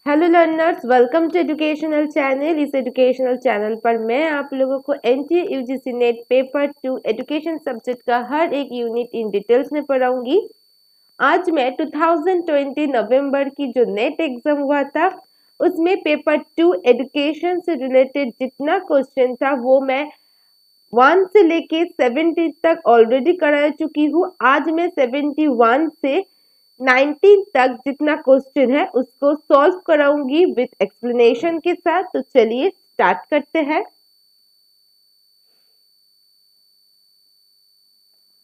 Hello learners, welcome to educational channel. इस educational channel पर मैं आप लोगों को NTA UGC NET paper 2 education subject का हर एक यूनिट इन डिटेल्स में पढ़ाऊंगी। आज मैं 2020 नवंबर की जो नेट एग्जाम हुआ था उसमें पेपर 2 एजुकेशन से रिलेटेड जितना क्वेश्चन था वो मैं 1 से लेके 70 तक ऑलरेडी करा चुकी हूँ। आज मैं 71 से 19 तक जितना क्वेश्चन है उसको सॉल्व कराऊंगी विद एक्सप्लेनेशन के साथ। तो चलिए स्टार्ट करते हैं।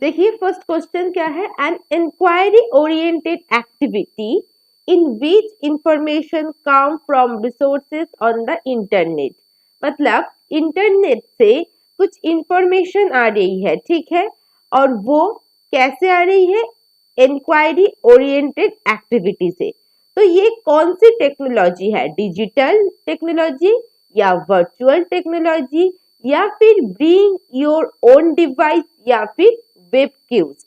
देखिए फर्स्ट क्वेश्चन क्या है, an inquiry oriented activity in which information come from resources on the internet. मतलब इंटरनेट से कुछ इंफॉर्मेशन आ रही है, ठीक है, और वो कैसे आ रही है? इंक्वायरी ओरिएंटेड एक्टिविटी से। तो ये कौन सी टेक्नोलॉजी है? डिजिटल टेक्नोलॉजी या वर्चुअल टेक्नोलॉजी या फिर ब्रिंग योर ओन डिवाइस या फिर वेब क्यूज।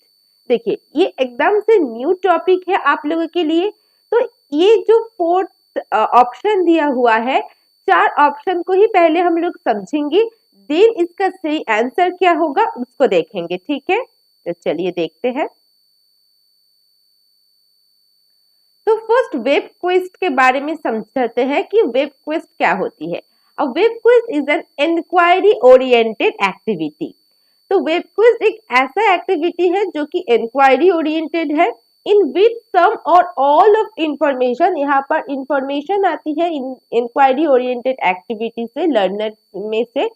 देखिए ये एकदम से न्यू टॉपिक है आप लोगों के लिए। तो ये जो फोर्थ ऑप्शन दिया हुआ है, चार ऑप्शन को ही पहले हम लोग समझेंगे, देन इसका सही आंसर क्या होगा उसको देखेंगे, ठीक है। तो चलिए देखते हैं। तो फर्स्ट वेब क्वेस्ट के बारे में समझते हैं कि वेब क्वेस्ट क्या होती है। A web quest is an inquiry oriented activity. तो वेब क्विज एक ऐसा एक्टिविटी है जो कि इंक्वायरी ओरिएंटेड है, इन विच सम और ऑल ऑफ इंफॉर्मेशन, यहाँ पर इंफॉर्मेशन आती है इंक्वायरी ओरिएंटेड एक्टिविटी से, लर्नर में से,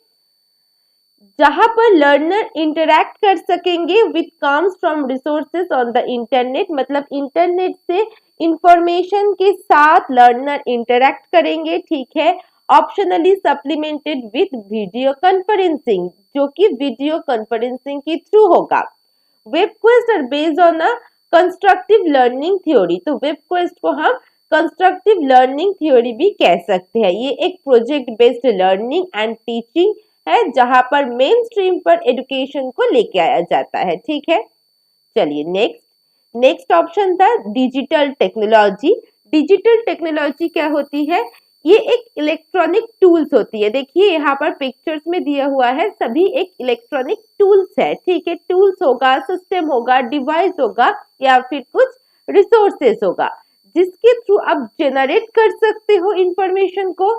जहां पर लर्नर इंटरैक्ट कर सकेंगे with comes from resources on the internet. मतलब इंटरनेट से इंफॉर्मेशन के साथ लर्नर इंटरैक्ट करेंगे, ठीक है। Optionally supplemented with video conferencing, जो कि वीडियो कॉन्फ्रेंसिंग के थ्रू होगा। Web quest are based on a constructive learning theory. तो वेब क्वेस्ट को हम कंस्ट्रक्टिव लर्निंग थ्योरी भी कह सकते हैं। ये एक project based learning and teaching है जहां पर मेन स्ट्रीम पर एजुकेशन को लेके आया जाता है, ठीक है। चलिए नेक्स्ट नेक्स्ट ऑप्शन था डिजिटल टेक्नोलॉजी। डिजिटल टेक्नोलॉजी क्या होती है? ये एक इलेक्ट्रॉनिक टूल्स होती है। देखिए यहाँ पर पिक्चर्स में दिया हुआ है, सभी एक इलेक्ट्रॉनिक टूल्स है, ठीक है। टूल्स होगा, सिस्टम होगा, डिवाइस होगा या फिर कुछ रिसोर्सेस होगा जिसके थ्रू आप जेनरेट कर सकते हो इंफॉर्मेशन को,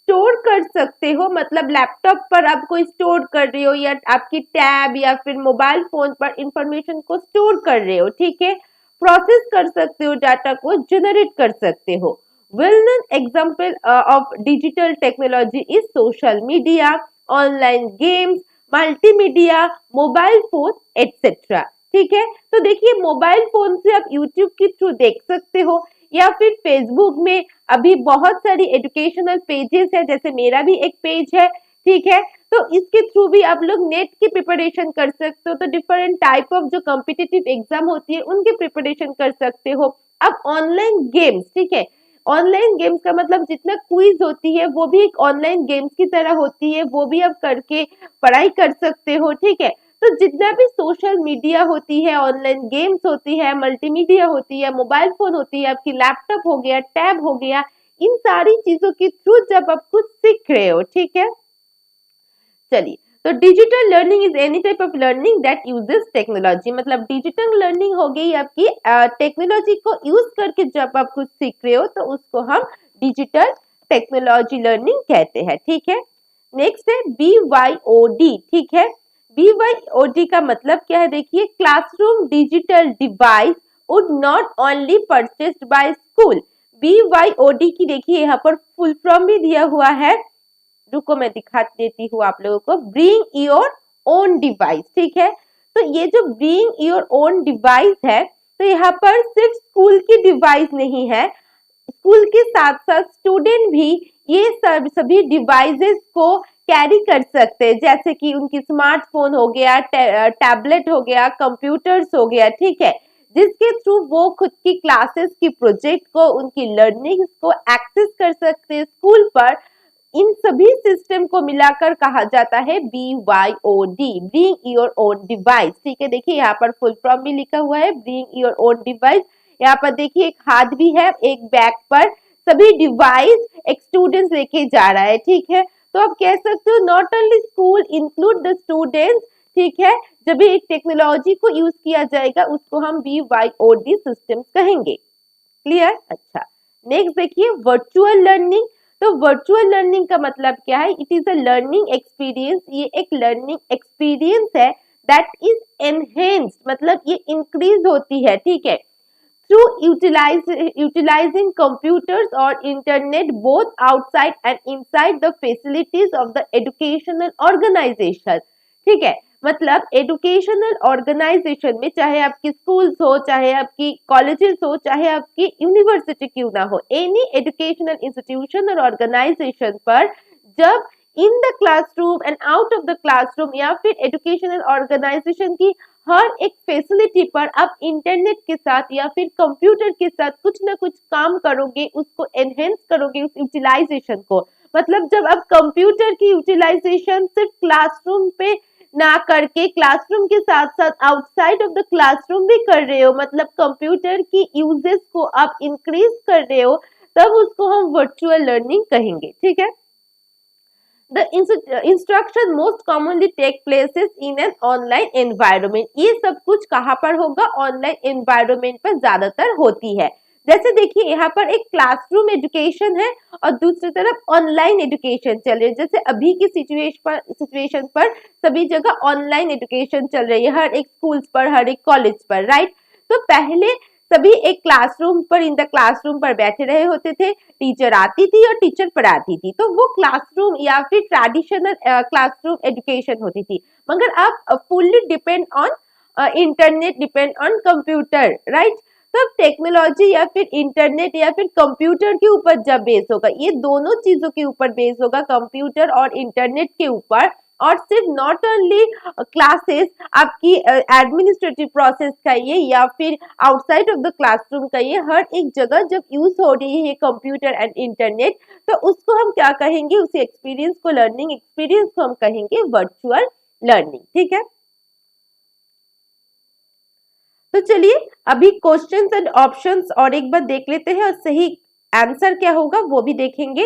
स्टोर कर सकते हो। मतलब लैपटॉप पर आप कोई स्टोर कर रहे हो या आपकी टैब या फिर मोबाइल फोन पर इंफॉर्मेशन को स्टोर कर रहे हो, ठीक है। प्रोसेस कर सकते हो, डाटा को जनरेट कर सकते हो। Well known example of digital technology is social media, online games, multimedia, mobile phone etcetera, ठीक है। तो देखिए मोबाइल फोन से आप यूट्यूब के थ्रू देख सकते हो या फिर फेसबुक में अभी बहुत सारी एजुकेशनल पेजेस है, जैसे मेरा भी एक पेज है, ठीक है। तो इसके थ्रू भी आप लोग नेट की प्रिपरेशन कर सकते हो। तो डिफरेंट टाइप ऑफ जो कॉम्पिटिटिव एग्जाम होती है उनकी प्रिपरेशन कर सकते हो। अब ऑनलाइन गेम्स, ठीक है, ऑनलाइन गेम्स का मतलब जितना क्विज होती है वो भी एक ऑनलाइन गेम्स की तरह होती है, वो भी आप करके पढ़ाई कर सकते हो, ठीक है। तो जितना भी सोशल मीडिया होती है, ऑनलाइन गेम्स होती है, मल्टीमीडिया होती है, मोबाइल फोन होती है, आपकी लैपटॉप हो गया, टैब हो गया, इन सारी चीजों के थ्रू जब आप कुछ सीख रहे हो, ठीक है। चलिए, तो digital learning is any type of learning that uses technology. मतलब डिजिटल लर्निंग हो गई आपकी टेक्नोलॉजी को यूज करके जब आप कुछ सीख रहे हो तो उसको हम डिजिटल टेक्नोलॉजी लर्निंग कहते हैं, ठीक है। नेक्स्ट है BYOD, ठीक है। BYOD का मतलब क्या है? देखिए, classroom digital device would not only purchased bye school. BYOD की देखिए यहाँ पर फुल फॉर्म भी दिया हुआ है, रुको मैं दिखा देती हूँ आप लोगों को। ब्रिंग योर ओन डिवाइस, ठीक है। तो ये जो ब्रिंग योर ओन डिवाइस है, तो यहाँ पर सिर्फ स्कूल की डिवाइस नहीं है, स्कूल के साथ साथ स्टूडेंट भी ये सभी डिवाइसेस को कैरी कर सकते हैं, जैसे कि उनकी स्मार्टफोन हो गया, टैबलेट हो गया, कंप्यूटर्स हो गया, ठीक है, जिसके थ्रू वो खुद की क्लासेस की प्रोजेक्ट को, उनकी लर्निंग को एक्सेस कर सकते हैं स्कूल पर। इन सभी सिस्टम को मिलाकर कहा जाता है BYOD, bring your own device, ठीक है। देखिए यहाँ पर फुल फॉर्म भी लिखा हुआ है, ब्रिंग योर ओन डिवाइस। यहाँ पर देखिए एक हाथ भी है एक बैग पर, सभी डिवाइस एक स्टूडेंट्स लेके जा रहा है, ठीक है। तो आप कह सकते हो not only school include the students, ठीक है। जब भी एक टेक्नोलॉजी को यूज किया जाएगा उसको हम BYOD सिस्टम कहेंगे। क्लियर? अच्छा, नेक्स्ट देखिए वर्चुअल लर्निंग। तो वर्चुअल लर्निंग का मतलब क्या है? It is a learning experience, ये एक लर्निंग एक्सपीरियंस है दैट इज एनहेंस्ड, मतलब ये इंक्रीज होती है, ठीक है, through utilizing computers or internet both outside and inside the facilities of the educational organization, ठीक है। मतलब एजुकेशनल ऑर्गेनाइजेशन में, चाहे आपकी स्कूल्स हो, चाहे आपकी कॉलेजेस हो, चाहे आपकी यूनिवर्सिटी क्यों ना हो, एनी एजुकेशनल इंस्टीट्यूशन और ऑर्गेनाइजेशन पर जब in the classroom and out of the classroom या फिर एजुकेशनल ऑर्गेनाइजेशन की हर एक फैसिलिटी पर आप इंटरनेट के साथ या फिर कंप्यूटर के साथ कुछ ना कुछ काम करोगे, उसको एनहेंस करोगे, उस यूटिलाइजेशन को। मतलब जब आप कंप्यूटर की यूटिलाइजेशन सिर्फ क्लासरूम पे ना करके क्लासरूम के साथ साथ आउटसाइड ऑफ द क्लासरूम भी कर रहे हो, मतलब कंप्यूटर की यूजेस को आप इंक्रीज कर रहे हो, तब उसको हम वर्चुअल लर्निंग कहेंगे, ठीक है। The instruction most commonly take places in an online environment. ये सब कुछ कहाँ पर होगा? ऑनलाइन एनवायरमेंट पर ज्यादातर होती है। जैसे देखिए यहाँ पर एक क्लासरूम एजुकेशन है और दूसरी तरफ ऑनलाइन एजुकेशन चल रही है। जैसे अभी की सिचुएशन पर सभी जगह ऑनलाइन एजुकेशन चल रही है, हर एक स्कूल्स पर, हर एक कॉलेज पर, राइट। तो पहले सभी एक क्लासरूम पर, इन द क्लासरूम पर बैठे रहे होते थे, टीचर आती थी और टीचर पढ़ाती थी, तो वो क्लासरूम या फिर ट्रेडिशनल क्लासरूम एजुकेशन होती थी। मगर अब fully depend on internet, depend on computer, right. तो टेक्नोलॉजी या फिर इंटरनेट या फिर कंप्यूटर के ऊपर जब बेस होगा, ये दोनों चीजों के ऊपर बेस होगा, कंप्यूटर और इंटरनेट के ऊपर, और सिर्फ नॉट ओनली क्लासेस, आपकी एडमिनिस्ट्रेटिव प्रोसेस का ये या फिर आउटसाइड ऑफ द क्लासरूम का ये, हर एक जगह जब यूज हो रही है कंप्यूटर एंड इंटरनेट, तो उसको हम क्या कहेंगे? उस एक्सपीरियंस को, लर्निंग एक्सपीरियंस को हम कहेंगे वर्चुअल लर्निंग, ठीक है। तो चलिए अभी क्वेश्चंस एंड ऑप्शंस और एक बार देख लेते हैं और सही आंसर क्या होगा वो भी देखेंगे।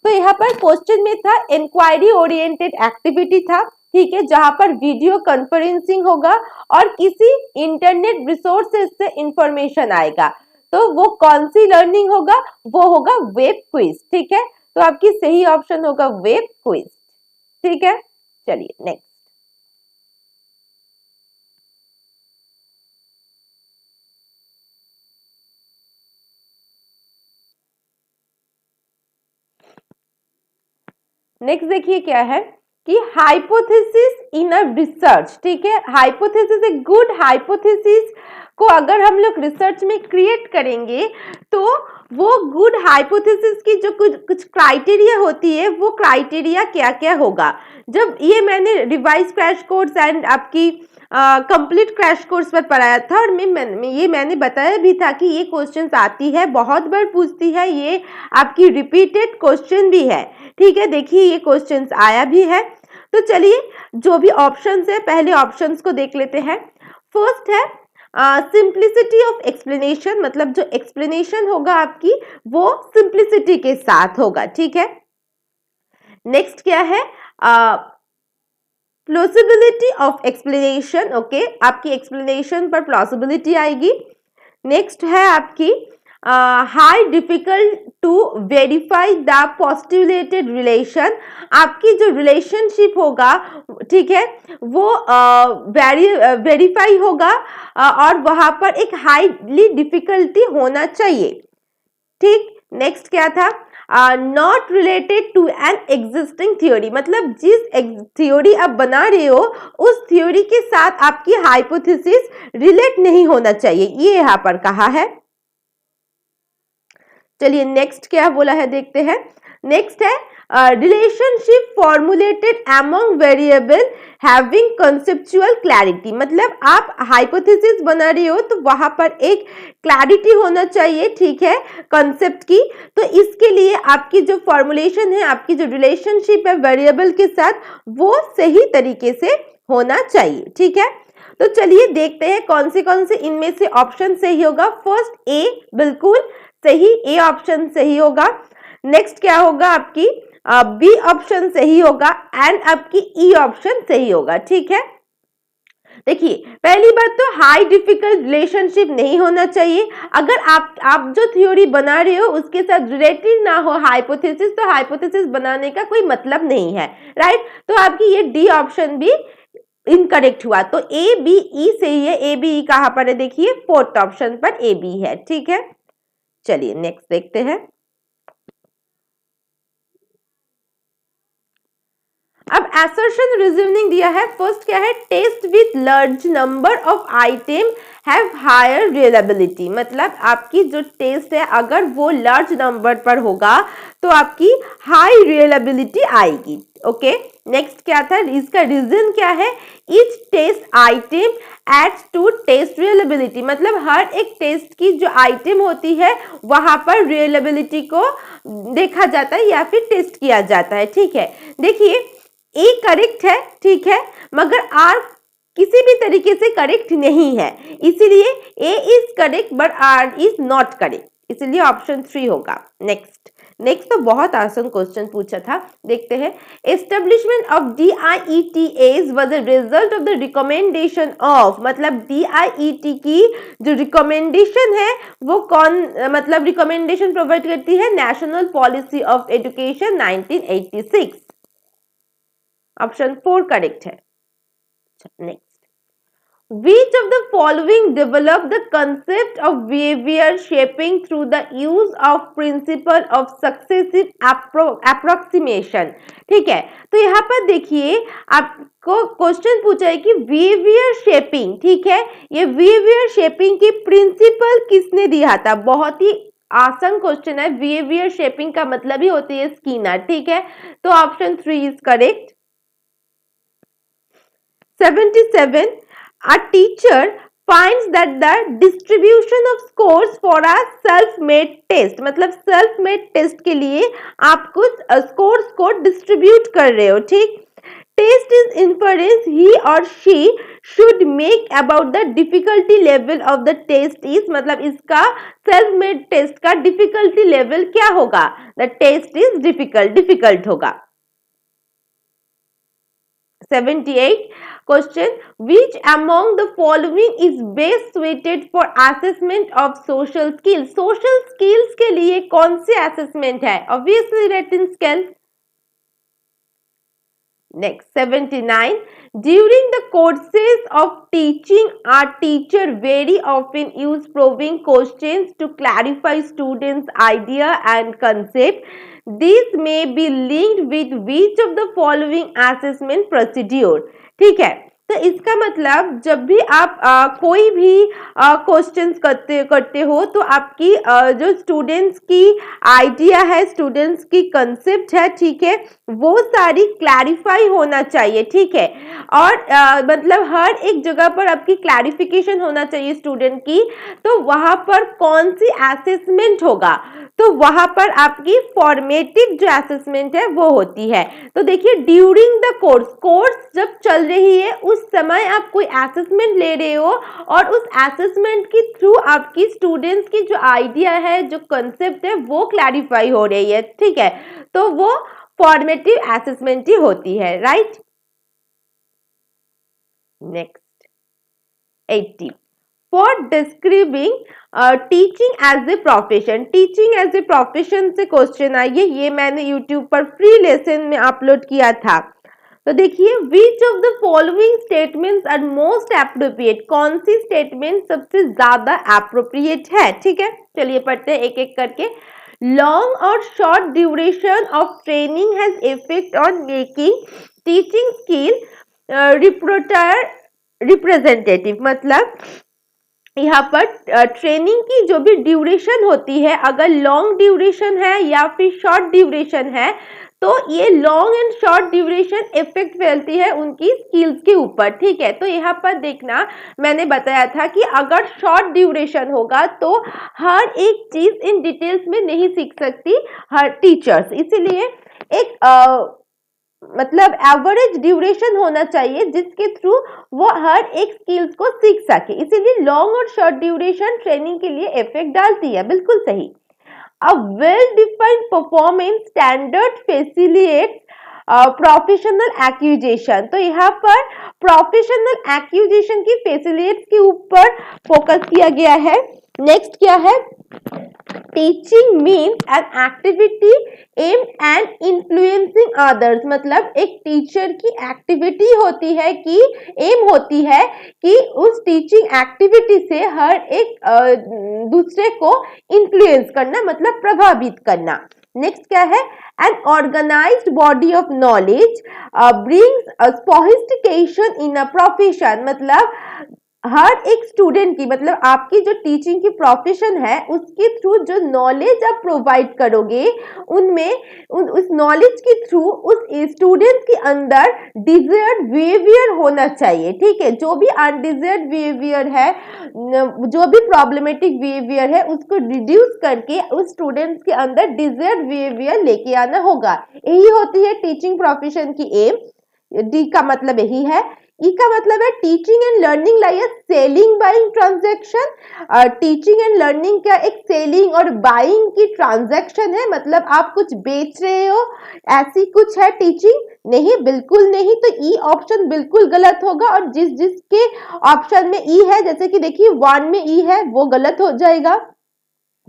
तो यहाँ पर क्वेश्चन में था इंक्वायरी ओरिएंटेड एक्टिविटी था, ठीक है, जहां पर वीडियो कॉन्फ्रेंसिंग होगा और किसी इंटरनेट रिसोर्सेज से इंफॉर्मेशन आएगा। तो वो कौन सी लर्निंग होगा? वो होगा वेब क्विज, ठीक है। तो आपकी सही ऑप्शन होगा वेब क्विज, ठीक है। चलिए नेक्स्ट, नेक्स्ट देखिए क्या है कि हाइपोथेसिस इन अ रिसर्च, ठीक है। हाइपोथेसिस, एक गुड हाइपोथेसिस को अगर हम लोग रिसर्च में क्रिएट करेंगे तो वो गुड हाइपोथेसिस की जो कुछ क्राइटेरिया होती है, वो क्राइटेरिया क्या क्या होगा। जब ये मैंने रिवाइज क्रैश कोर्स एंड आपकी कंप्लीट क्रैश कोर्स पर पढ़ाया था और मैंने बताया भी था कि ये क्वेश्चंस आती है, बहुत बार पूछती है, ये आपकी रिपीटेड क्वेश्चन भी है, ठीक है। देखिए ये क्वेश्चंस आया भी है। तो चलिए जो भी ऑप्शंस है, पहले ऑप्शंस को देख लेते हैं। फर्स्ट है सिंप्लिसिटी ऑफ एक्सप्लेनेशन, मतलब जो एक्सप्लेनेशन होगा आपकी वो सिंप्लिसिटी के साथ होगा, ठीक है। नेक्स्ट क्या है? प्लॉसिबिलिटी ऑफ एक्सप्लेनेशन, ओके, आपकी एक्सप्लेनेशन पर प्लॉसिबिलिटी आएगी। नेक्स्ट है आपकी high difficult to verify the postulated relation, आपकी जो रिलेशनशिप होगा, ठीक है, वो वेरीफाई होगा और वहां पर एक हाईली डिफिकल्टी होना चाहिए, ठीक। नेक्स्ट क्या था? Not related to an existing theory, मतलब जिस थ्योरी आप बना रहे हो उस थ्योरी के साथ आपकी हाइपोथेसिस रिलेट नहीं होना चाहिए, ये यहाँ पर कहा है। चलिए नेक्स्ट क्या बोला है देखते हैं। नेक्स्ट है relationship formulated among variable having conceptual clarity, मतलब आप हाइपोथेसिस बना रहे हो तो वहां पर एक क्लैरिटी होना चाहिए, ठीक है, कंसेप्ट की। तो इसके लिए आपकी जो फॉर्मुलेशन है, आपकी जो रिलेशनशिप है वेरिएबल के साथ, वो सही तरीके से होना चाहिए, ठीक है। तो चलिए देखते हैं कौन से इनमें से ऑप्शन सही होगा। फर्स्ट ए बिल्कुल, सही, ए ऑप्शन सही होगा। नेक्स्ट क्या होगा आपकी, बी ऑप्शन सही होगा एंड आपकी ई ऑप्शन सही होगा। ठीक है, देखिए पहली बात तो हाई डिफिकल्ट रिलेशनशिप नहीं होना चाहिए। अगर आप जो थ्योरी बना रहे हो उसके साथ रिलेटेड ना हो हाइपोथेसिस, तो हाइपोथेसिस बनाने का कोई मतलब नहीं है, राइट। तो आपकी ये डी ऑप्शन भी इनकरेक्ट हुआ। तो ए बी ई सही है। ए बी ई कहां पर है, देखिए फोर्थ ऑप्शन पर ए बी है। ठीक है, चलिए नेक्स्ट देखते हैं। अब assertion रीजनिंग दिया है। फर्स्ट क्या है, test with large number of item have higher reliability, मतलब आपकी जो टेस्ट है अगर वो लार्ज नंबर पर होगा तो आपकी हाई रिलायबिलिटी आएगी। ओके, नेक्स्ट क्या था, इसका रीजन क्या है, each test item adds to test reliability, मतलब हर एक टेस्ट की जो आइटम होती है वहां पर रिलायबिलिटी को देखा जाता है या फिर टेस्ट किया जाता है। ठीक है, देखिए ए करेक्ट है, ठीक है, मगर आर किसी भी तरीके से करेक्ट नहीं है, इसीलिए A is correct but R is not correct, इसलिए ऑप्शन 3 होगा। नेक्स्ट तो बहुत आसान क्वेश्चन पूछा था, देखते हैं। Establishment of DIETAs was a result of the recommendation of, मतलब DIET की जो रिकमेंडेशन है वो कौन, मतलब रिकमेंडेशन प्रोवाइड करती है national policy of education 1986, option 4 correct है। Next, which of the following develop the concept of behavior shaping through the use of principle of successive approximation। ठीक है, तो यहाँ पर देखिए आपको क्वेश्चन पूछा है कि बिहेवियर शेपिंग, ठीक है, ये बिहेवियर शेपिंग की प्रिंसिपल किसने दिया था। बहुत ही आसान क्वेश्चन है। बिहेवियर शेपिंग का मतलब ही होती है स्कीनर। ठीक है, तो option 3 is correct. 77, a teacher finds that the distribution of scores for a self-made test, मतलब self-made test के लिए आप कुछ scores को distribute कर रहे हो, ठीक। Test is inference he or she should make about the difficulty level of the test is, मतलब इसका self-made test का difficulty level क्या होगा, the test is difficult होगा। 78 question, which among the following is best suited for assessment of social skills, social skills के लिए कौन सी assessment है, obviously written scale। Next 79, during the courses of teaching a teacher very often use probing questions to clarify students idea and concept, these may be linked with which of the following assessment procedure। ठीक है, तो इसका मतलब जब भी आप कोई भी क्वेश्चंस करते हो तो आपकी जो स्टूडेंट्स की आइडिया है, स्टूडेंट्स की कंसेप्ट है, ठीक है, वो सारी क्लैरिफाई होना चाहिए। ठीक है, और मतलब हर एक जगह पर आपकी क्लैरिफिकेशन होना चाहिए स्टूडेंट की, तो वहां पर कौन सी असेसमेंट होगा, तो वहां पर आपकी फॉर्मेटिव जो असेसमेंट है वो होती है। तो देखिए ड्यूरिंग द कोर्स जब चल रही है उस समय आप कोई असेसमेंट ले रहे हो और उस असेसमेंट के थ्रू आपकी स्टूडेंट्स की जो आइडिया है, जो कंसेप्ट है वो क्लैरिफाई हो रही है। ठीक है, तो वो फॉर्मेटिव असेसमेंट ही होती है, right. Next 80, for describing teaching as a profession, teaching as a profession से क्वेश्चन आई है, ये मैंने यूट्यूब पर फ्री लेसन में अपलोड किया था। तो देखिए which of the following statements are most appropriate, कौन सी स्टेटमेंट सबसे ज्यादा एप्रोप्रिएट है। ठीक है, चलिए पढ़ते हैं एक एक करके। लॉन्ग और short duration of training has effect on making teaching skill representative, मतलब यहाँ पर ट्रेनिंग की जो भी ड्यूरेशन होती है, अगर लॉन्ग ड्यूरेशन है या फिर शॉर्ट ड्यूरेशन है, तो ये long and short duration effect फैलती है उनकी स्किल्स के ऊपर। ठीक है, तो यहाँ पर देखना मैंने बताया था कि अगर शॉर्ट ड्यूरेशन होगा तो हर एक चीज इन डिटेल्स में नहीं सीख सकती हर टीचर्स, इसीलिए एक मतलब एवरेज ड्यूरेशन होना चाहिए जिसके थ्रू वो हर एक स्किल्स को सीख सके, इसीलिए लॉन्ग और शॉर्ट ड्यूरेशन ट्रेनिंग के लिए इफेक्ट डालती है। बिल्कुल सही। A well-defined performance standard facilitates professional accusation. तो यहाँ पर प्रोफेशनल एक्यूजेशन की फैसिलिटीज के ऊपर फोकस किया गया है। नेक्स्ट क्या है? Teaching means an activity aim and influencing others. मतलब एक टीचर की एक्टिविटी होती है कि एम होती है कि उस टीचिंग एक्टिविटी से हर एक दूसरे को इन्फ्लुएंस करना, मतलब प्रभावित करना। नेक्स्ट क्या है? An organised body of knowledge brings sophistication in a profession. मतलब हर एक स्टूडेंट की, मतलब आपकी जो टीचिंग की प्रोफेशन है उसके थ्रू जो नॉलेज आप प्रोवाइड करोगे उनमें उस नॉलेज के थ्रू उस स्टूडेंट के अंदर डिजायर्ड बिहेवियर होना चाहिए। ठीक है, जो भी अनडिजायर्ड बिहेवियर है, जो भी प्रॉब्लमेटिक बिहेवियर है, उसको रिड्यूस करके उस स्टूडेंट्स के अंदर डिजायर्ड बिहेवियर लेके आना होगा। यही होती है टीचिंग प्रोफेशन की एम। डी का मतलब यही है। ई का मतलब है teaching and learning like selling buying transaction. Teaching and learning का एक सेलिंग और बाइंग की ट्रांजैक्शन है, मतलब आप कुछ बेच रहे हो, ऐसी कुछ है टीचिंग? नहीं, बिल्कुल नहीं। तो ई ऑप्शन बिल्कुल गलत होगा, और जिसके ऑप्शन में ई है, जैसे कि देखिए 1 में ई है वो गलत हो जाएगा,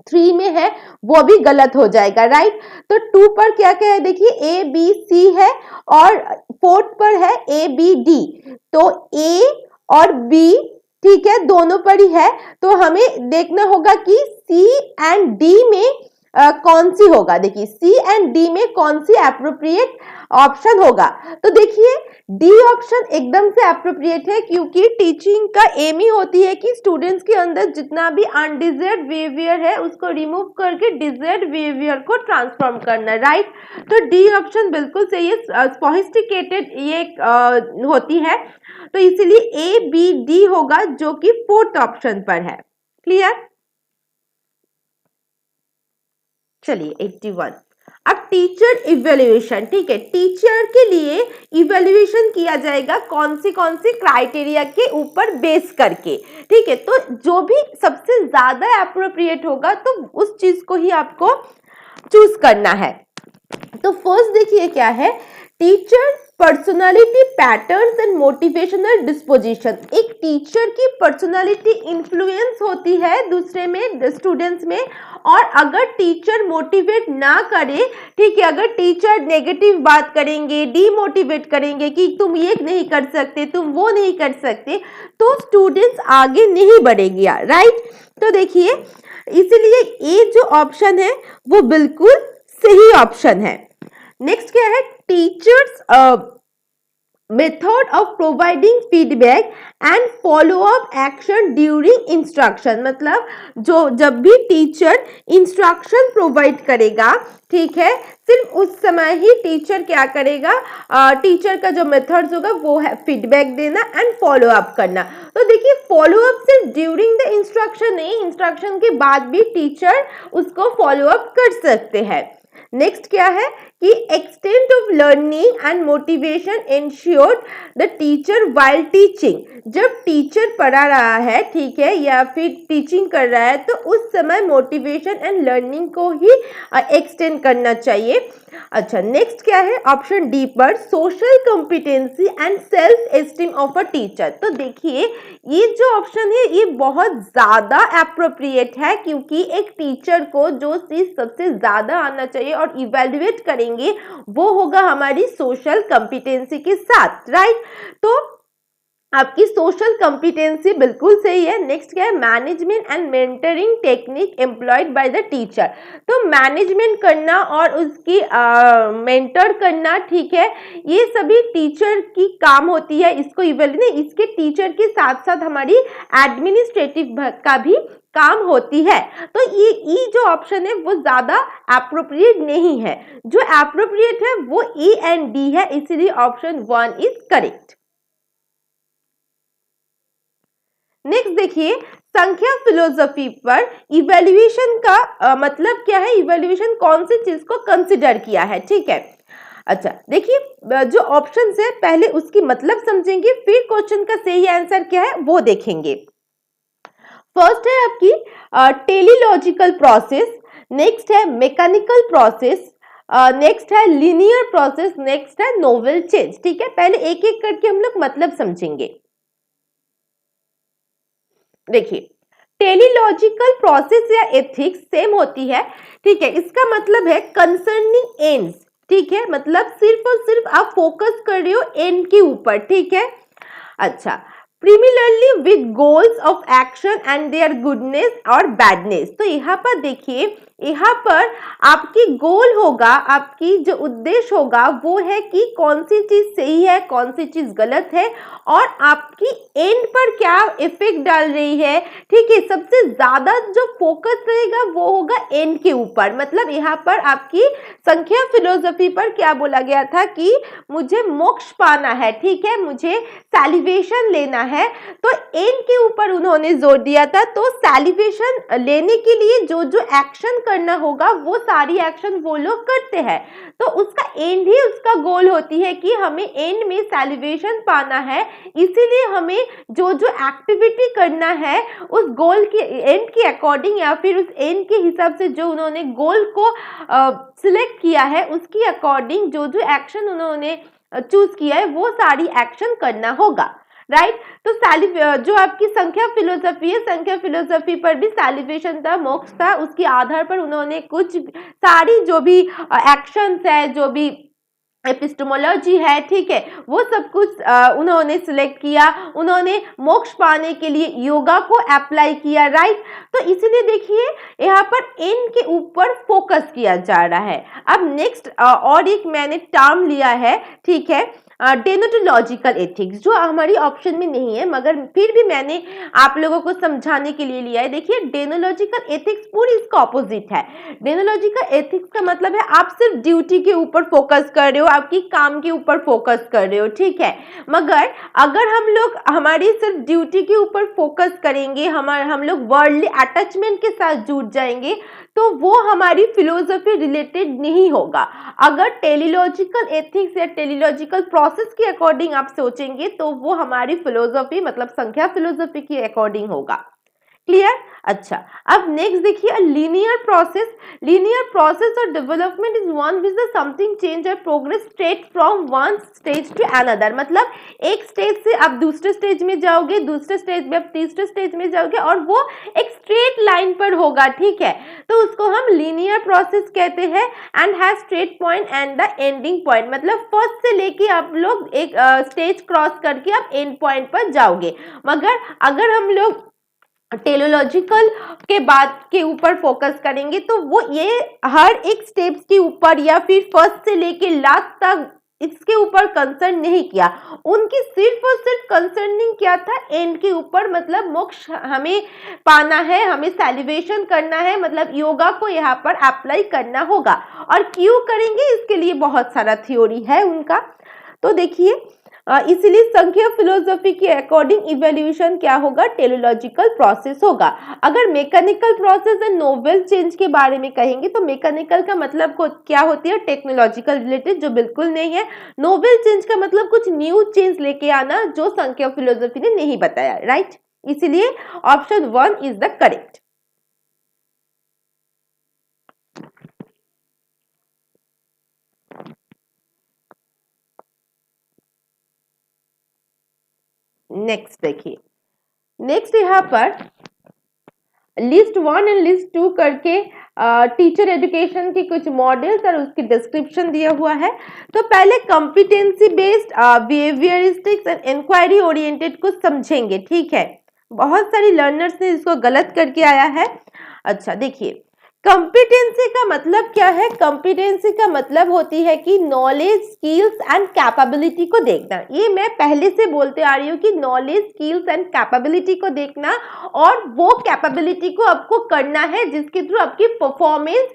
3 में है वो भी गलत हो जाएगा, राइट। तो 2 पर क्या क्या है? देखिए ए बी सी है, और 4 पर है ए बी डी। तो ए और बी, ठीक है, दोनों पर ही है। तो हमें देखना होगा कि सी एंड डी में कौन सी होगा। देखिए सी एंड डी में कौन सी एप्रोप्रिएट ऑप्शन होगा। तो देखिए डी ऑप्शन एकदम से एप्रोप्रिएट है, क्योंकि टीचिंग का एम ही होती है कि स्टूडेंट्स के अंदर जितना भी अनडिजायर्ड बिहेवियर है उसको रिमूव करके डिजायर्ड बिहेवियर को ट्रांसफॉर्म करना, राइट। तो डी ऑप्शन बिल्कुल सही है, सोफिस्टिकेटेड ये होती है। तो इसलिए ए बी डी होगा, जो कि 4th ऑप्शन पर है। क्लियर? चलिए 81। अब टीचर इवेल्युएशन। ठीक है, टीचर के लिए इवेल्युएशन किया जाएगा कौन सी क्राइटेरिया के ऊपर बेस करके। ठीक है, तो जो भी सबसे ज्यादा एप्रोप्रिएट होगा तो उस चीज को ही आपको चूज करना है। तो फर्स्ट देखिए क्या है? Teacher personality patterns and motivational disposition. एक टीचर की पर्सनालिटी इन्फ्लुएंस होती है दूसरे में, स्टूडेंट्स में, और अगर टीचर मोटिवेट ना करे, ठीक है, अगर टीचर नेगेटिव बात करेंगे, डीमोटिवेट करेंगे कि तुम ये नहीं कर सकते, तुम वो नहीं कर सकते, तो स्टूडेंट्स आगे नहीं बढ़ेंगे, राइट। तो देखिए इसलिए ये जो ऑप्शन है वो बिल्कुल सही ऑप्शन है। नेक्स्ट क्या है? Teachers method of providing feedback and follow up action during instruction. मतलब जब भी टीचर इंस्ट्रक्शन प्रोवाइड करेगा, ठीक है, सिर्फ उस समय ही टीचर क्या करेगा, टीचर का जो मेथड्स होगा वो है फीडबैक देना एंड फॉलो अप करना। तो देखिए फॉलो अप सिर्फ ड्यूरिंग द इंस्ट्रक्शन नहीं, इंस्ट्रक्शन के बाद भी टीचर उसको फॉलो अप कर सकते हैं। नेक्स्ट क्या है कि extent of learning and motivation ensured the teacher while teaching. जब टीचर पढ़ा रहा है, ठीक है, या फिर टीचिंग कर रहा है, तो उस समय मोटिवेशन एंड लर्निंग को ही एक्सटेंड करना चाहिए। अच्छा, नेक्स्ट क्या है? ऑप्शन डी पर social competency and self esteem of a teacher. तो देखिए ये जो ऑप्शन है ये बहुत ज्यादा एप्रोप्रिएट है, क्योंकि एक टीचर को जो चीज सबसे ज्यादा आना चाहिए और इवेल्युएट करेंगे वो होगा हमारी सोशल कॉम्पिटेंसी के साथ, राइट। तो आपकी सोशल कॉम्पिटेंसी बिल्कुल सही है। नेक्स्ट क्या है? Management and mentoring technique employed by the teacher. तो मैनेजमेंट करना और उसकी मेंटर करना, ठीक है, ये सभी टीचर की काम होती है। इसको इवेल्युएट नहीं, इसके टीचर के साथ साथ हमारी एडमिनिस्ट्रेटिव का भी काम होती है। तो ये जो ऑप्शन है वो ज्यादा एप्रोप्रिएट नहीं है, जो एप्रोप्रिएट है वो ए एंड डी है, इसलिए ऑप्शन 1 इज करेक्ट। नेक्स्ट देखिए संख्या फिलोसफी पर इवैल्यूएशन का मतलब क्या है? इवैल्यूएशन कौन सी चीज को कंसिडर किया है, ठीक है। अच्छा देखिए जो ऑप्शन है पहले उसकी मतलब समझेंगे, फिर क्वेश्चन का सही आंसर क्या है वो देखेंगे। फर्स्ट है आपकी टेलीलॉजिकल प्रोसेस, नेक्स्ट है मैकेनिकल प्रोसेस, नेक्स्ट है लीनियर प्रोसेस, नेक्स्ट है नोवेल चेंज। ठीक है, पहले एक एक करके हम लोग मतलब समझेंगे। देखिए, टेलीलॉजिकल प्रोसेस या एथिक्स सेम होती है। ठीक है, इसका मतलब है कंसर्निंग एंड्स। ठीक है, मतलब सिर्फ और सिर्फ आप फोकस कर रहे हो एंड के ऊपर। ठीक है, अच्छा, primarily with goals of action and their goodness और बैडनेस। तो यहाँ पर देखिए, यहाँ पर आपकी गोल होगा, आपकी जो उद्देश्य होगा वो है कि कौन सी चीज सही है, कौन सी चीज गलत है, और आपकी एंड पर क्या इफेक्ट डाल रही है। ठीक है, सबसे ज्यादा जो फोकस रहेगा वो होगा एंड के ऊपर। मतलब यहाँ पर आपकी संख्या फिलोसफी पर क्या बोला गया था कि मुझे मोक्ष पाना है। ठीक है, मुझे सैलिवेशन लेना है, तो एंड के ऊपर उन्होंने जोर दिया था। तो सैलिवेशन लेने के लिए जो जो एक्शन करना होगा वो सारी एक्शन वो लोग करते हैं। तो उसका एंड ही उसका गोल होती है कि हमें एंड में सैलिवेशन पाना है। इसीलिए हमें जो जो एक्टिविटी करना है उस गोल के एंड के अकॉर्डिंग, या फिर उस एंड के हिसाब से जो उन्होंने गोल को सिलेक्ट किया है उसकी अकॉर्डिंग जो जो एक्शन उन्होंने चूज किया है वो सारी एक्शन करना होगा। राइट, तो जो आपकी संख्या फिलोसफी है, संख्या फिलोसफी पर भी सैलिवेशन था, मोक्ष था, उसके आधार पर उन्होंने कुछ सारी जो भी एक्शंस है, जो भी एपिस्टेमोलॉजी है, ठीक है, वो सब कुछ उन्होंने सिलेक्ट किया। उन्होंने मोक्ष पाने के लिए योगा को अप्लाई किया। राइट, तो इसीलिए देखिए यहाँ पर एंड के ऊपर फोकस किया जा रहा है। अब नेक्स्ट और एक मैंने टर्म लिया है, ठीक है, डेनोटोलॉजिकल एथिक्स, जो हमारी ऑप्शन में नहीं है मगर फिर भी मैंने आप लोगों को समझाने के लिए लिया है। देखिए, डेनोलॉजिकल एथिक्स पूरी इसका ऑपोजिट है। डेनोलॉजिकल एथिक्स का मतलब है आप सिर्फ ड्यूटी के ऊपर फोकस कर रहे हो, आपकी काम के ऊपर फोकस कर रहे हो। ठीक है, मगर अगर हम लोग हमारी सिर्फ ड्यूटी के ऊपर फोकस करेंगे, हम लोग वर्ल्डली अटैचमेंट के साथ जुड़ जाएंगे, तो वो हमारी फिलोसफी रिलेटेड नहीं होगा। अगर टेलीलॉजिकल एथिक्स या टेलीलॉजिकल प्रोसेस के अकॉर्डिंग आप सोचेंगे तो वो हमारी फिलोसफी मतलब संख्या फिलोसफी के अकॉर्डिंग होगा। क्लियर? अच्छा, अब नेक्स्ट देखिए, लीनियर प्रोसेस। लीनियर प्रोसेस और development is one which the something change और progress straight from one stage to another. मतलब एक स्टेज से आप दूसरे स्टेज में जाओगे, दूसरे स्टेज में आप तीसरे स्टेज में जाओगे, और वो एक स्ट्रेट लाइन पर होगा। ठीक है, तो उसको हम लीनियर प्रोसेस कहते हैं and has straight point and the ending point. मतलब फर्स्ट से लेके आप लोग एक स्टेज क्रॉस करके आप एंड पॉइंट पर जाओगे। मगर अगर हम लोग टेलीलॉजिकल के बाद के ऊपर फोकस करेंगे तो वो ये हर एक स्टेप्स के ऊपर या फिर फर्स्ट से लेके लास्ट तक इसके ऊपर कंसर्न नहीं किया। उनकी सिर्फ और सिर्फ कंसर्निंग क्या था, एंड के ऊपर। मतलब मोक्ष हमें पाना है, हमें सैलिवेशन करना है, मतलब योगा को यहाँ पर अप्लाई करना होगा। और क्यों करेंगे, इसके लिए बहुत सारा थ्योरी है उनका। तो देखिए, इसीलिए संख्या फिलोसफी के अकॉर्डिंग इवोल्यूशन क्या होगा, टेलीलॉजिकल प्रोसेस होगा। अगर mechanical process and novel change के बारे में कहेंगे तो मैकेनिकल का मतलब क्या होती है, टेक्नोलॉजिकल रिलेटेड, जो बिल्कुल नहीं है। नोवेल चेंज का मतलब कुछ न्यू चेंज लेके आना जो संख्या फिलोसफी ने नहीं बताया। राइट, इसीलिए option 1 is the correct. Next देखिए, नेक्स्ट यहाँ पर लिस्ट 1 एंड लिस्ट 2 करके टीचर एजुकेशन के कुछ मॉडल्स और उसकी डिस्क्रिप्शन दिया हुआ है। तो पहले competency based, behavioristics and inquiry oriented को समझेंगे। ठीक है, बहुत सारी लर्नर्स ने इसको गलत करके आया है। अच्छा देखिए, कंपिटेंसी का मतलब क्या है। कंपिटेंसी का मतलब होती है कि नॉलेज, स्किल्स एंड कैपेबिलिटी को देखना। ये मैं पहले से बोलते आ रही हूँ कि नॉलेज, स्किल्स एंड कैपेबिलिटी को देखना, और वो कैपेबिलिटी को आपको करना है जिसके थ्रू आपकी परफॉर्मेंस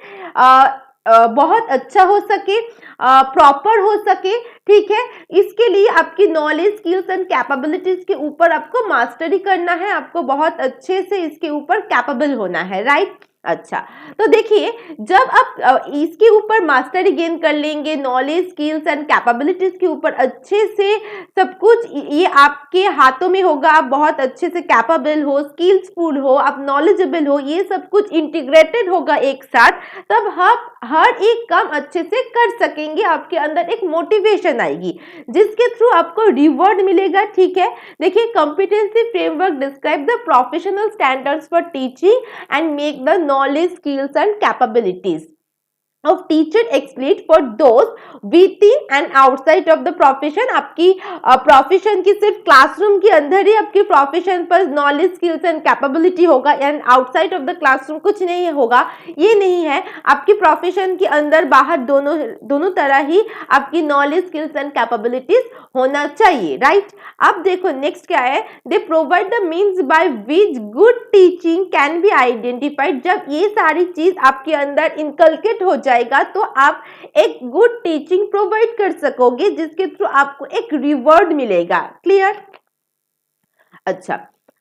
बहुत अच्छा हो सके, प्रॉपर हो सके। ठीक है, इसके लिए आपकी नॉलेज, स्किल्स एंड कैपेबिलिटीज के ऊपर आपको मास्टरी करना है, आपको बहुत अच्छे से इसके ऊपर कैपेबल होना है। राइट, अच्छा, तो देखिए जब आप इसके ऊपर मास्टरी गेन कर लेंगे, नॉलेज, स्किल्स एंड कैपेबिलिटीज के ऊपर अच्छे से सब कुछ ये आपके हाथों में होगा, आप बहुत अच्छे से कैपेबल हो, स्किल्सफुल हो, आप नॉलेजेबल हो, ये सब कुछ इंटीग्रेटेड होगा एक साथ, तब आप हर एक काम अच्छे से कर सकेंगे, आपके अंदर एक मोटिवेशन आएगी जिसके थ्रू आपको रिवॉर्ड मिलेगा। ठीक है, देखिए competency framework describe the professional standards for teaching and make the knowledge, skills and capabilities of teacher explicit for those within and outside of the profession। आपकी प्रोफेशन की सिर्फ क्लासरूम के अंदर ही आपकी प्रोफेशन पर नॉलेज, स्किल्स एंड कैपेबिलिटी होगा and outside of the classroom कुछ नहीं होगा, ये नहीं है। आपकी प्रोफेशन के अंदर बाहर दोनों तरह ही आपकी नॉलेज, स्किल्स एंड कैपेबिलिटीज होना चाहिए, राइट। अब देखो नेक्स्ट क्या है, they provide the means by which good teaching can be identified. जब ये सारी चीज आपके अंदर इनकलकेट हो जाएगा तो आप एक गुड टीचिंग प्रोवाइड कर सकोगे जिसके थ्रू आपको एक रिवॉर्ड मिलेगा। क्लियर? अच्छा,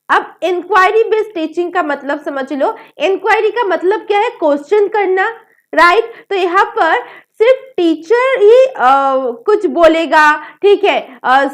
अब इंक्वायरी बेस्ड टीचिंग का मतलब समझ लो। इंक्वायरी का मतलब क्या है? क्वेश्चन करना, राइट। तो यहाँ पर सिर्फ टीचर ही कुछ बोलेगा, ठीक है,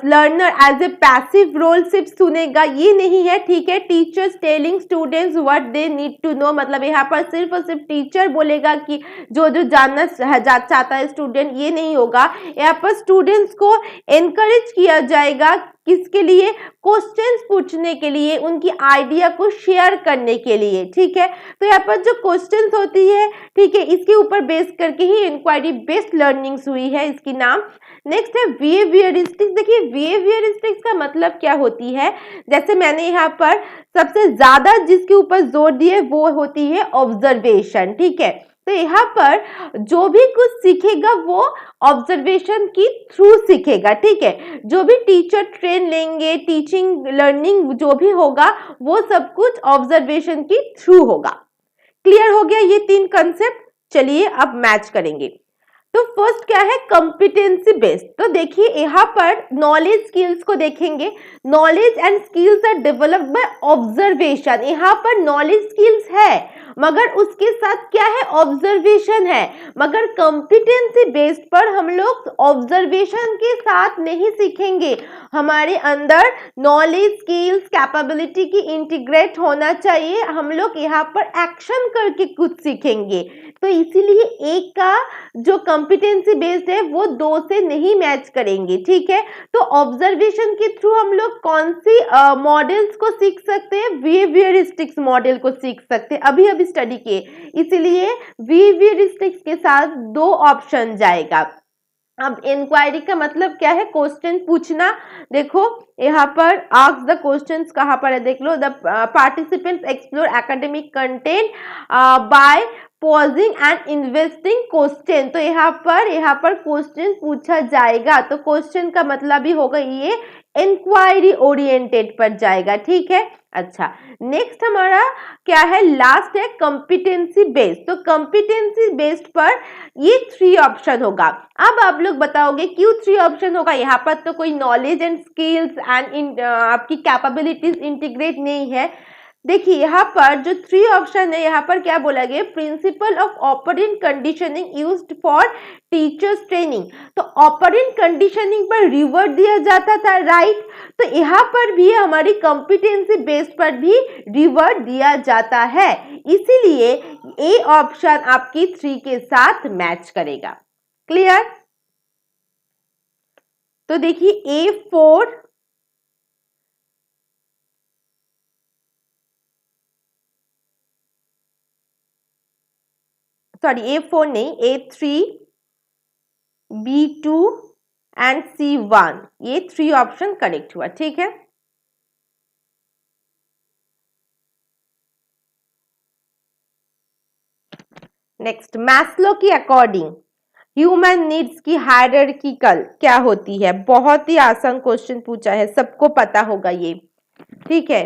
learner as a passive role सिर्फ सुनेगा, ये नहीं है। ठीक है, teachers telling students what they need to know, मतलब यहाँ पर सिर्फ और सिर्फ टीचर बोलेगा कि जो जानना चाहता है स्टूडेंट, ये नहीं होगा। यहाँ पर स्टूडेंट्स को एनकरेज किया जाएगा, किसके लिए? क्वेश्चंस पूछने के लिए, उनकी आइडिया को शेयर करने के लिए। ठीक है, तो यहाँ पर जो क्वेश्चंस होती है, ठीक है, इसके ऊपर बेस करके ही इंक्वायरी बेस्ड लर्निंग्स हुई है, इसकी नाम। नेक्स्ट है बिहेवियरिस्टिक्स। देखिए बिहेवियरिस्टिक्स का मतलब क्या होती है, जैसे मैंने यहाँ पर सबसे ज्यादा जिसके ऊपर जोर दिए वो होती है ऑब्जर्वेशन। ठीक है, तो यहाँ पर जो भी कुछ सीखेगा वो ऑब्जर्वेशन की थ्रू सीखेगा। ठीक है, जो भी टीचर ट्रेन लेंगे, टीचिंग लर्निंग जो भी होगा वो सब कुछ ऑब्जर्वेशन की थ्रू होगा। क्लियर हो गया ये तीन कंसेप्ट? चलिए अब मैच करेंगे। तो फर्स्ट क्या है? Competency based. तो देखिए यहाँ पर नॉलेज, स्किल्स को देखेंगे। Knowledge and skills are developed by observation. यहाँ पर नॉलेज, स्किल्स है मगर उसके साथ क्या है? ऑब्जर्वेशन है। मगर कॉम्पिटेंसी बेस्ड पर हम लोग ऑब्जर्वेशन के साथ नहीं सीखेंगे, हमारे अंदर नॉलेज, स्किल्स, कैपेबिलिटी की इंटीग्रेट होना चाहिए। हम लोग यहाँ पर एक्शन करके कुछ सीखेंगे। तो इसीलिए एक का जो कॉम्पिटेंसी बेस्ड है वो दो से नहीं मैच करेंगे। ठीक है, तो ऑब्जर्वेशन के थ्रू हम लोग कौन सी मॉडल्स को सीख सकते हैं? बिहेवियरिस्टिक्स मॉडल को सीख सकते हैं, अभी अभी स्टडी किए, इसीलिए बिहेवियरिस्टिक्स के साथ दो ऑप्शन जाएगा। अब इंक्वायरी का मतलब क्या है? क्वेश्चन पूछना। देखो यहाँ पर आस्क द क्वेश्चंस कहाँ पर है, देख लो। The participants explore academic content by posing and investing question. तो यहाँ पर क्वेश्चन पूछा जाएगा, तो क्वेश्चन का मतलब ही होगा ये इंक्वायरी ओरिएंटेड पर जाएगा। ठीक है, अच्छा नेक्स्ट हमारा क्या है? लास्ट है कॉम्पिटेंसी बेस्ड। तो कॉम्पिटेंसी बेस्ड पर ये 3 ऑप्शन होगा। अब आप लोग बताओगे क्यों 3 ऑप्शन होगा? यहाँ पर तो कोई नॉलेज एंड स्किल्स एंड आपकी कैपेबिलिटीज इंटीग्रेट नहीं है। देखिए यहाँ पर जो 3 ऑप्शन है, यहाँ पर क्या बोला गया? Principle of operant conditioning used for teachers training. तो ऑपरेंट कंडीशनिंग पर रिवॉर्ड दिया जाता था, राइट। तो यहाँ पर भी हमारी कॉम्पिटेंसी बेस्ड पर भी रिवॉर्ड दिया जाता है, इसीलिए ए ऑप्शन आपकी 3 के साथ मैच करेगा। क्लियर? तो देखिए A4 सॉरी A4 नहीं, A3, B2 एंड C1, ये 3 ऑप्शन करेक्ट हुआ। ठीक है, नेक्स्ट मैस्लो की अकॉर्डिंग ह्यूमन नीड्स की हायरार्किकल क्या होती है? बहुत ही आसान क्वेश्चन पूछा है, सबको पता होगा ये। ठीक है,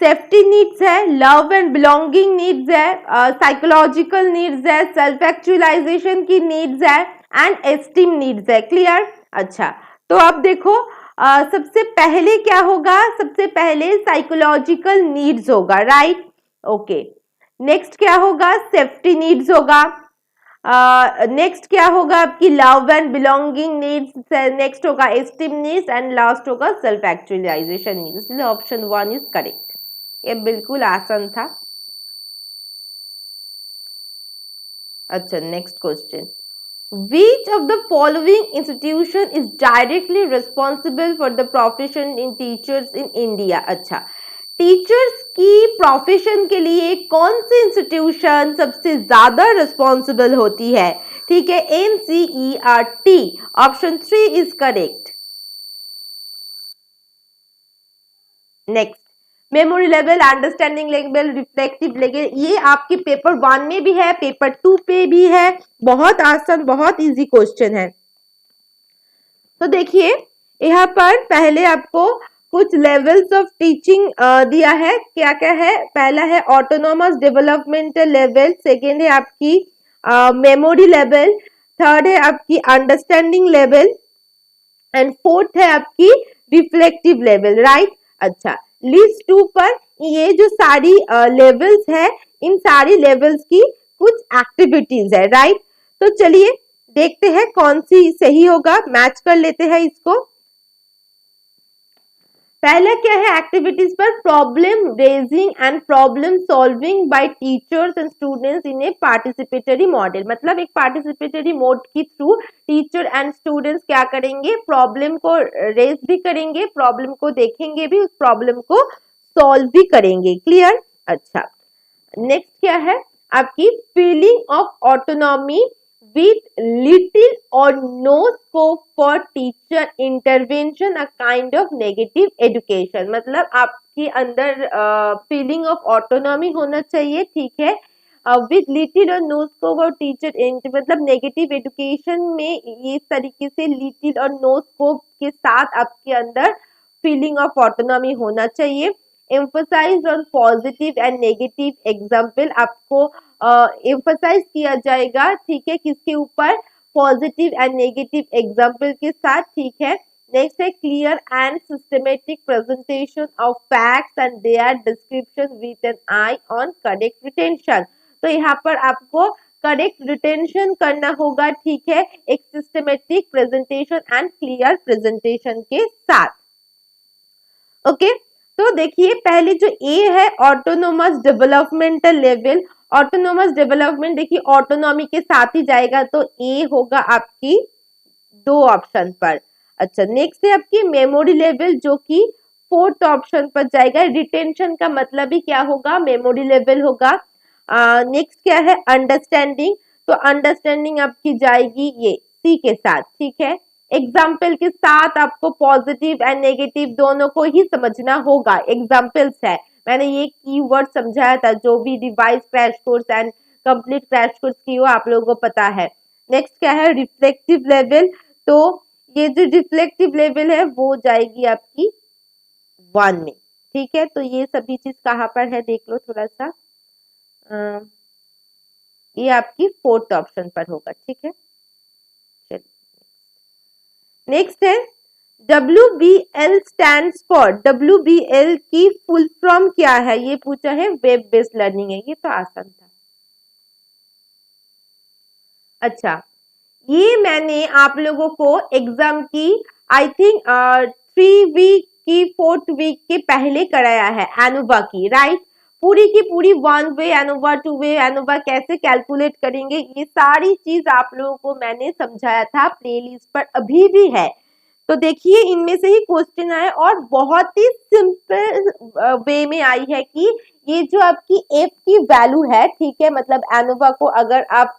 सेफ्टी नीड्स है, लव एंड बिलोंगिंग नीड्स है, साइकोलॉजिकल नीड्स है, सेल्फ एक्चुअलाइजेशन की नीड्स है एंड एस्टीम नीड्स है। क्लियर? अच्छा, तो अब देखो सबसे पहले क्या होगा? सबसे पहले साइकोलॉजिकल नीड्स होगा, राइट। ओके, नेक्स्ट क्या होगा? सेफ्टी नीड्स होगा। नेक्स्ट क्या होगा? आपकी love and belonging needs. Next होगा एस्टीम नीड्स एंड लास्ट होगा सेल्फ एक्चुअलाइजेशन नीड्स। इसलिए ऑप्शन 1 इज करेक्ट। ये बिल्कुल आसान था। अच्छा, next question, which of the following institution is directly responsible for the profession in teachers in India? अच्छा, teachers की प्रोफेशन के लिए कौन सी इंस्टीट्यूशन सबसे ज्यादा रिस्पॉन्सिबल होती है? ठीक है, NCERT। Option 3 is correct. Next, memory level, understanding level, reflective level, ये आपके पेपर 1 में भी है, पेपर 2 पे भी है। बहुत आसान, बहुत इजी क्वेश्चन है। तो देखिए, यहाँ पर पहले आपको कुछ लेवल्स ऑफ टीचिंग दिया है। क्या क्या है? पहला है ऑटोनोमस डेवलपमेंटल लेवल, सेकेंड है आपकी मेमोरी लेवल, थर्ड है आपकी अंडरस्टैंडिंग लेवल एंड फोर्थ है आपकी रिफ्लेक्टिव लेवल, राइट। अच्छा, लिस्ट 2 पर ये जो सारी लेवल्स है, इन सारी लेवल्स की कुछ एक्टिविटीज है, राइट। तो चलिए देखते हैं कौन सी सही होगा, मैच कर लेते हैं इसको। पहला क्या है एक्टिविटीज पर? Problem raising and problem solving bye teachers and students in A participatory model. मतलब एक पार्टिसिपेटरी मोड के थ्रू टीचर एंड स्टूडेंट्स क्या करेंगे? प्रॉब्लम को रेज भी करेंगे, प्रॉब्लम को देखेंगे भी, उस प्रॉब्लम को सॉल्व भी करेंगे। क्लियर? अच्छा, नेक्स्ट क्या है आपकी? Feeling of autonomy with little or no scope for teacher intervention, a kind of negative education। मतलब आपके अंदर फीलिंग ऑफ ऑटोनॉमी होना चाहिए, ठीक है, विद लिटिल और नो स्कोप और टीचर, मतलब नेगेटिव एजुकेशन में इस तरीके से लिटिल और नो स्कोप के साथ आपके अंदर फीलिंग ऑफ ऑटोनॉमी होना चाहिए। Emphasise on positive and negative example, आपको एम्फोसाइज किया जाएगा, ठीक है, किसके ऊपर? पॉजिटिव एंड नेगेटिव एग्जाम्पल के साथ, ठीक है। नेक्स्ट है clear and systematic presentation of facts and their description with an eye on correct retention. तो यहाँ पर आपको करेक्ट रिटेंशन करना होगा, ठीक है, एक systematic presentation and clear presentation के साथ। ओके, तो देखिए पहले जो ए है autonomous developmental level, autonomous development देखिए ऑटोनॉमी के साथ ही जाएगा, तो ए होगा आपकी 2 ऑप्शन पर। अच्छा, नेक्स्ट है आपकी मेमोरी लेवल जो कि 4th ऑप्शन पर जाएगा। रिटेंशन का मतलब ही क्या होगा? मेमोरी लेवल होगा। नेक्स्ट क्या है? अंडरस्टैंडिंग, तो अंडरस्टैंडिंग आपकी जाएगी ये सी के साथ, ठीक है। एग्जाम्पल के साथ आपको पॉजिटिव एंड नेगेटिव दोनों को ही समझना होगा, एग्जाम्पल्स है। मैंने ये कीवर्ड समझाया था, जो भी revise crash course and complete crash course की हो आप लोगों को पता है। नेक्स्ट क्या है? रिफ्लेक्टिव लेवल, तो ये जो रिफ्लेक्टिव लेवल है वो जाएगी आपकी 1 में, ठीक है। तो ये सभी चीज कहाँ पर है देख लो थोड़ा सा, ये आपकी 4th ऑप्शन पर होगा, ठीक है। नेक्स्ट है WBL स्टैंड्स फॉर, WBL की फुल फॉर्म क्या है? ये पूछा है, वेब बेस्ड लर्निंग है, ये तो आसान था। अच्छा, ये मैंने आप लोगों को एग्जाम की आई थिंक 3 वीक की 4th वीक के पहले कराया है, एनोवा की, राइट। पूरी की पूरी 1 वे एनोवा, 2 वे एनोवा कैसे कैलकुलेट करेंगे, ये सारी चीज आप लोगों को मैंने समझाया था, प्लेलिस्ट पर अभी भी है। तो देखिए इनमें से ही क्वेश्चन आए और बहुत ही सिंपल वे में आई है कि ये जो आपकी एफ की वैल्यू है, ठीक है, मतलब एनोवा को अगर आप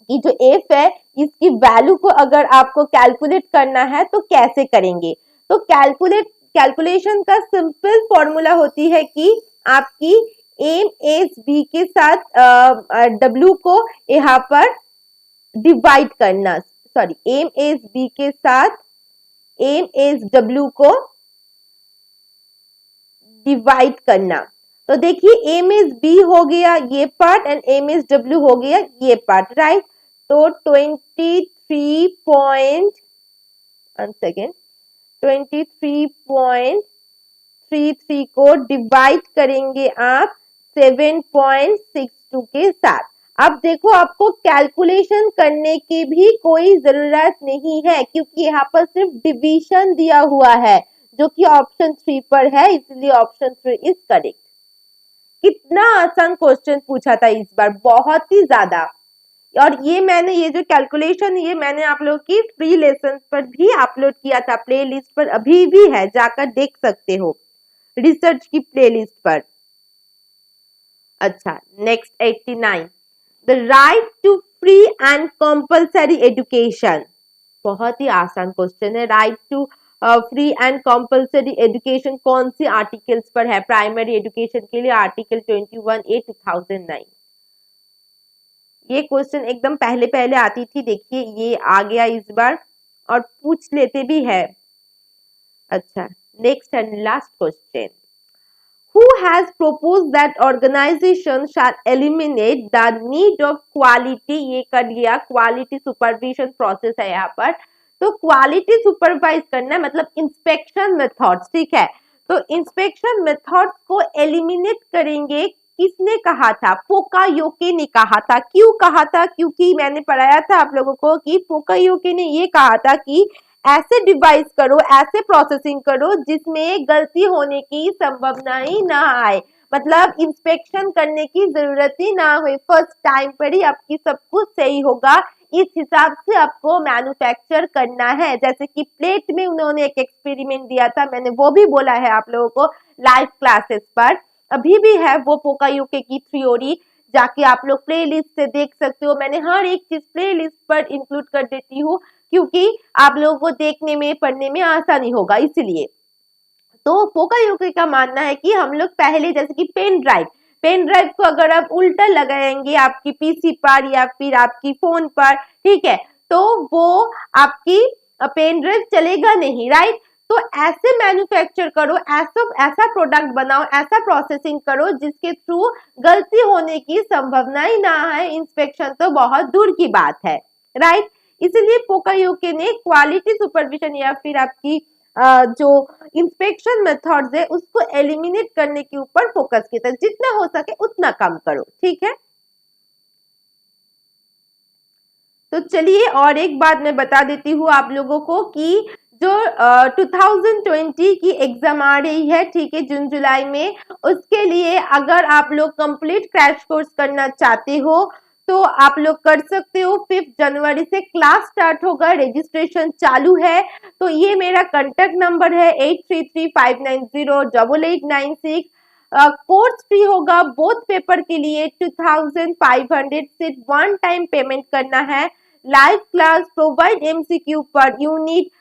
ये जो एफ है इसकी वैल्यू को अगर आपको कैलकुलेट करना है तो कैसे करेंगे? तो कैलकुलेशन का सिंपल फॉर्मूला होती है कि आपकी एम एस बी के साथ डब्ल्यू को यहाँ पर डिवाइड करना, सॉरी एम एस बी के साथ एम एस डब्ल्यू को डिवाइड करना। तो देखिए एम एस बी हो गया ये part and M S W हो गया ये पार्ट, राइट। तो 23 पॉइंट 23.5 633 को डिवाइड करेंगे आप 7.62 के साथ। अब देखो आपको कैलकुलेशन करने की भी कोई जरूरत नहीं है क्योंकि यहाँ पर सिर्फ डिवीजन दिया हुआ है जो कि ऑप्शन 3 पर है, इसलिए ऑप्शन 3 इज करेक्ट। कितना आसान क्वेश्चन पूछा था इस बार, बहुत ही ज्यादा। और ये जो कैलकुलेशन ये मैंने आप लोगों की फ्री लेसन पर भी अपलोड किया था, प्लेलिस्ट पर अभी भी है, जाकर देख सकते हो रिसर्च की प्लेलिस्ट पर। अच्छा, next 89, the right to free and compulsory education. बहुत ही आसान क्वेश्चन है। Right to free and compulsory education कौन सी आर्टिकल्स पर है? प्राइमरी एजुकेशन के लिए आर्टिकल 21A 2009। ये क्वेश्चन एकदम पहले पहले आती थी, देखिए ये आ गया इस बार और पूछ लेते भी है। अच्छा, next and last question, who has proposed that organization shall eliminate the need of quality, ये कर लिया, क्वालिटी सुपरविजन प्रोसेस है यहाँ पर। तो क्वालिटी सुपरवाइज करना मतलब इंस्पेक्शन मेथड्स, ठीक है। तो इंस्पेक्शन मेथड्स को एलिमिनेट करेंगे, किसने कहा था? पोकायोके ने कहा था। क्यों कहा था? क्योंकि मैंने पढ़ाया था आप लोगों को कि पोकायोके ने ये कहा था कि ऐसे डिवाइस करो, ऐसे प्रोसेसिंग करो जिसमें गलती होने की संभावना ही ना आए, मतलब इंस्पेक्शन करने की जरूरत ही ना हो, फर्स्ट टाइम पर ही आपकी सब कुछ सही होगा। इस हिसाब से आपको मैन्युफैक्चर करना है। जैसे कि प्लेट में उन्होंने एक एक्सपेरिमेंट दिया था, मैंने वो भी बोला है आप लोगों को लाइव क्लासेस पर, अभी भी है वो पोकायोके की थ्योरी, जाके आप लोग प्लेलिस्ट से देख सकते हो। मैंने हर एक चीज प्लेलिस्ट पर इंक्लूड कर देती हूँ क्योंकि आप लोगों को देखने में पढ़ने में आसानी होगा, इसलिए। तो पोकायोके का मानना है कि हम लोग पहले जैसे कि पेन ड्राइव को अगर आप उल्टा लगाएंगे आपकी पीसी पर या फिर आपकी फोन पर, ठीक है, तो वो आपकी पेन ड्राइव चलेगा नहीं, राइट। तो ऐसे मैन्युफैक्चर करो, ऐसा प्रोडक्ट बनाओ, ऐसा प्रोसेसिंग करो जिसके थ्रू गलती होने की संभावना ही ना है, इंस्पेक्शन तो बहुत दूर की बात है, राइट। इसलिए पोकायोके ने क्वालिटी सुपरविजन या फिर आपकी जो इंस्पेक्शन मेथड्स है उसको एलिमिनेट करने के ऊपर फोकस किया था। जितना हो सके उतना कम करो, ठीक है। तो चलिए और एक बात मैं बता देती हूँ आप लोगों को कि जो 2020 की एग्जाम आ रही है, ठीक है, जून जुलाई में, उसके लिए अगर आप लोग कंप्लीट क्रैश कोर्स करना चाहते हो तो आप लोग कर सकते हो। 5 जनवरी से क्लास स्टार्ट होगा, रजिस्ट्रेशन चालू है। तो ये मेरा कांटेक्ट नंबर है 8335908896। कोर्स फ्री होगा, बोथ पेपर के लिए 2500, सिर्फ 1 टाइम पेमेंट करना है। Live class provide MCQ per unit,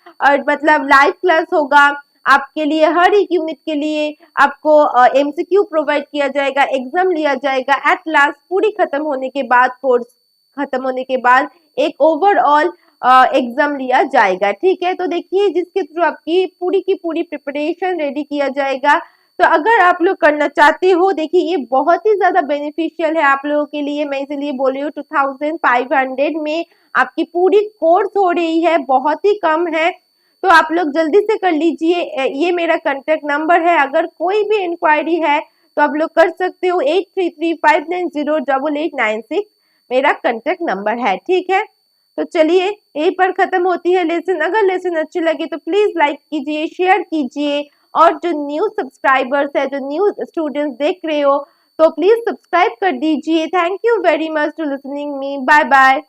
मतलब लाइव क्लास होगा आपके लिए, हर एक यूनिट के लिए आपको एमसीक्यू प्रोवाइड किया जाएगा, एग्जाम लिया जाएगा। एट लास्ट पूरी खत्म होने के बाद, कोर्स खत्म होने के बाद एक ओवरऑल एग्जाम लिया जाएगा, ठीक है। तो देखिए जिसके थ्रू आपकी पूरी की पूरी प्रिपरेशन रेडी किया जाएगा। तो अगर आप लोग करना चाहते हो, देखिए ये बहुत ही ज्यादा बेनिफिशियल है आप लोगों के लिए, मैं इसीलिए बोल रही हूँ। 2500 में आपकी पूरी कोर्स हो रही है, बहुत ही कम है। तो आप लोग जल्दी से कर लीजिए। ये मेरा कांटेक्ट नंबर है, अगर कोई भी इंक्वायरी है तो आप लोग कर सकते हो। 8335908896 मेरा कांटेक्ट नंबर है, ठीक है। तो चलिए यहीं पर खत्म होती है लेसन। अगर लेसन अच्छी लगी तो प्लीज लाइक कीजिए, शेयर कीजिए, और जो न्यू सब्सक्राइबर्स है, जो न्यू स्टूडेंट्स देख रहे हो, तो प्लीज सब्सक्राइब कर दीजिए। Thank you very much to listening me. Bye bye.